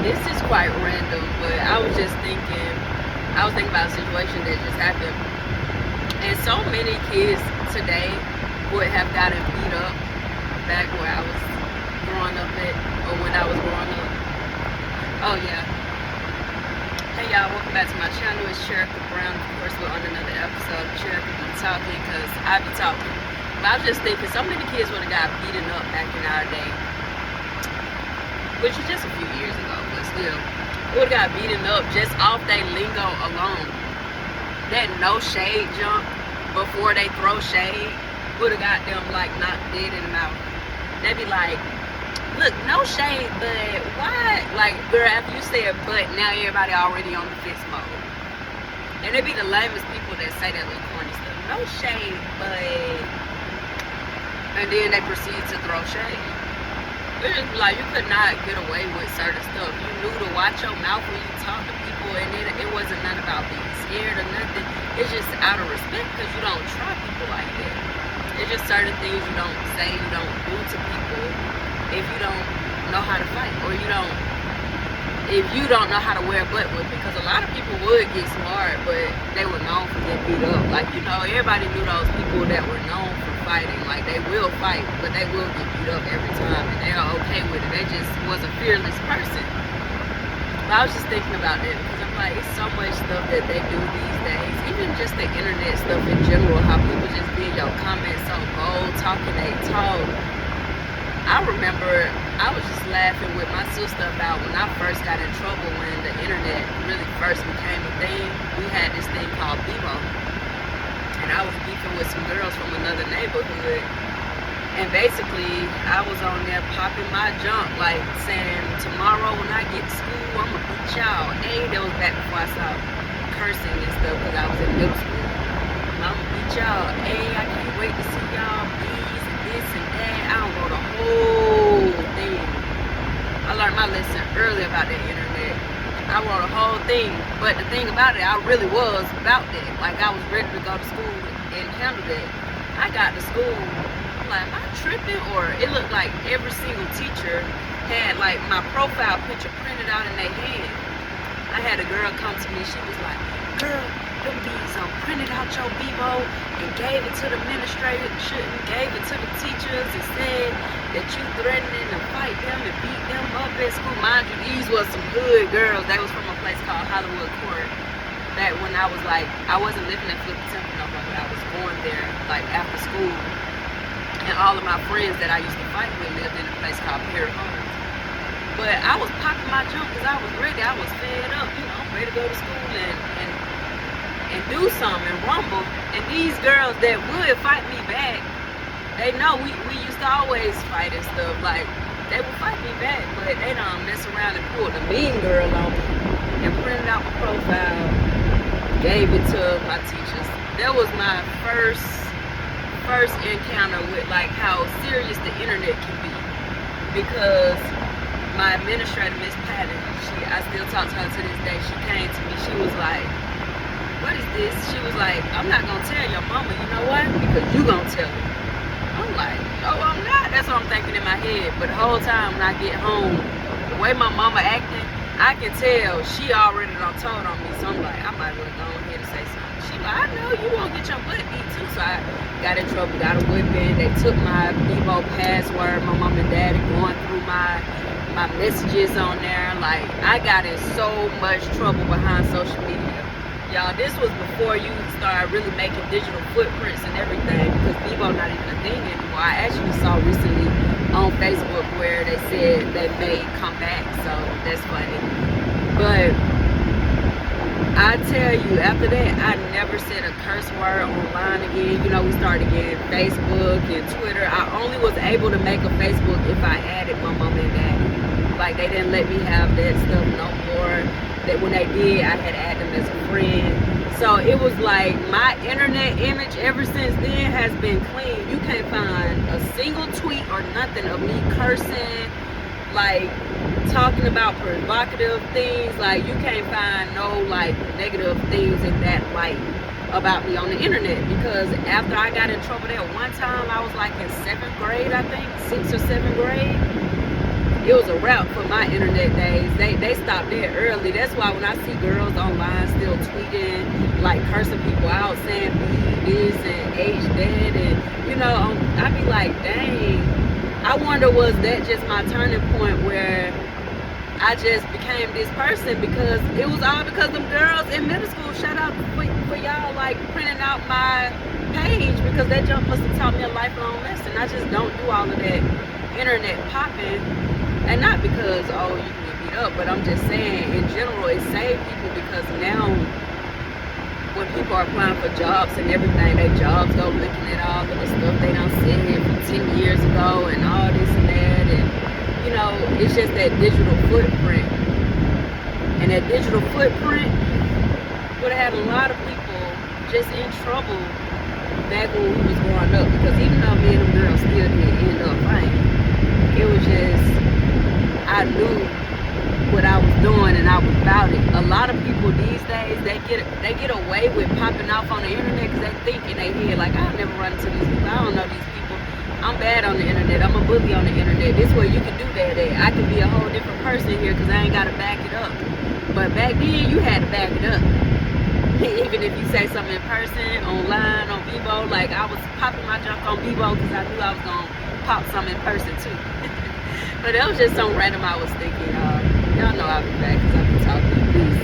This is quite random, but I was thinking about a situation that just happened. And so many kids today would have gotten beat up back where I was growing up at, or when I was growing up. Oh yeah. Hey y'all, welcome back to my channel. It's Cherokee Brown. Of course, we're on another episode of Cherokee Be Talking, because I be talking. But I was just thinking, so many kids would have got beaten up back in our day, which is just a few years ago, but still, would have got beaten up just off their lingo alone. That no shade jump before they throw shade would have got them like knocked dead in the mouth. They'd be like, look, no shade, but why? Like, girl, after you said but, now everybody already on the fist mode. And it'd be the lamest people that say that little corny stuff. No shade, but, and then they proceed to throw shade. It's just like, you could not get away with certain stuff. You knew to watch your mouth when you talk to people, and it wasn't none about being scared or nothing. It's just out of respect, because you don't try people like that. It's just certain things you don't say, you don't do to people if you don't know how to fight, or if you don't know how to wear a butt whip, because a lot of people would get smart, but they were known for getting beat up. Like, you know, everybody knew those people that were known for fighting. Like, they will fight, but they will get beat up every time, and they are okay with it. They just was a fearless person. But I was just thinking about that, because I'm like, it's so much stuff that they do these days, even just the internet stuff in general, how people just be in your comments so bold, talking they talk. I remember I was just laughing with my sister about when I first got in trouble, when the internet really first became a thing. We had this thing called BEBO, and I was beefing with some girls from another neighborhood, and basically I was on there popping my junk, like saying, tomorrow when I get to school, I'ma beat y'all. Hey, that was back before I stopped cursing and stuff, because I was in middle school. I'ma beat y'all. Hey, I can't wait to see y'all bees and this and that. I wrote a whole thing. I learned my lesson early about the internet. I wrote a whole thing, but the thing about it, I really was about that. Like, I was ready to go to school and handle that. I got to school, I'm like, am I tripping? Or it looked like every single teacher had like my profile picture printed out in their hand. I had a girl come to me, she was like, girl, them bees printed out your BEBO and gave it to the administrator, gave it to the teachers, and said that you threatening to fight them and beat them up at school. Mind you, these was some good girls. They was from a place called Hollywood Court. Back when I was like, I wasn't living in Flipper Temple no more, but I was going there like after school. And all of my friends that I used to fight with lived in a place called Perry Homes. But I was popping my junk because I was ready. I was fed up, you know, ready to go to school and do something and rumble. And these girls that would fight me back, they know we used to always fight and stuff. Like, they would fight me back, but they don't mess around and pull the mean girl on me and printed out my profile, gave it to my teachers. That was my first encounter with like how serious the internet can be, because my administrator, Miss Patton, I still talk to her to this day. She came to me, she was like, what is this? She was like, I'm not gonna tell your mama, you know why? Because you gonna tell her. I'm like, no, I'm not. That's what I'm thinking in my head. But the whole time when I get home, the way my mama acting, I can tell she already done told on me. So I'm like, I might as well go ahead and say something. She like, I know you won't get your butt beat too. So I got in trouble, got a whipping. They took my BEBO password. My mom and daddy going through my messages on there. Like, I got in so much trouble behind social media. Y'all, this was before you started really making digital footprints and everything, because BEBO not even a thing anymore. I actually saw recently on Facebook where they said they may come back, so that's funny. But I tell you, after that, I never said a curse word online again. You know, we started getting Facebook and Twitter. I only was able to make a Facebook if I added my mom and daddy. Like, they didn't let me have that stuff no more. That when they did, I had to add them as a friend. So it was like my internet image ever since then has been clean. You can't find a single tweet or nothing of me cursing, like talking about provocative things. Like, you can't find no like negative things in that light about me on the internet, because after I got in trouble that one time, I was like in 7th grade, I think, 6th or 7th grade. it was a wrap for my internet days. They stopped there early. That's why when I see girls online still tweeting, like cursing people out, saying B this and H that, and you know, I be like, dang. I wonder, was that just my turning point where I just became this person? Because it was all because them girls in middle school. Shout out for y'all like printing out my page, because that jump must have taught me a lifelong lesson. I just don't do all of that internet popping, and not because, oh, you can get beat up, but I'm just saying in general it saved people, because now when people are applying for jobs and everything, their jobs go looking at all of the stuff they done said from 10 years ago and all this and that, and you know, it's just that digital footprint. And that digital footprint would have had a lot of people just in trouble back when we was growing up, because even though me and them girls still didn't end up fighting, it was just, I knew what I was doing and I was about it. A lot of people these days, they get away with popping off on the internet because they think in their head like, I'll never run into these people, I don't know these people, I'm bad on the internet, I'm a bully on the internet. This way you can do that at. I can be a whole different person here because I ain't got to back it up. But back then you had to back it up. Even if you say something in person, online, on BEBO, like I was popping my junk on BEBO because I knew I was going to pop something in person too. But that was just some random I was thinking. Y'all know I'll be back because I've been talking. Peace.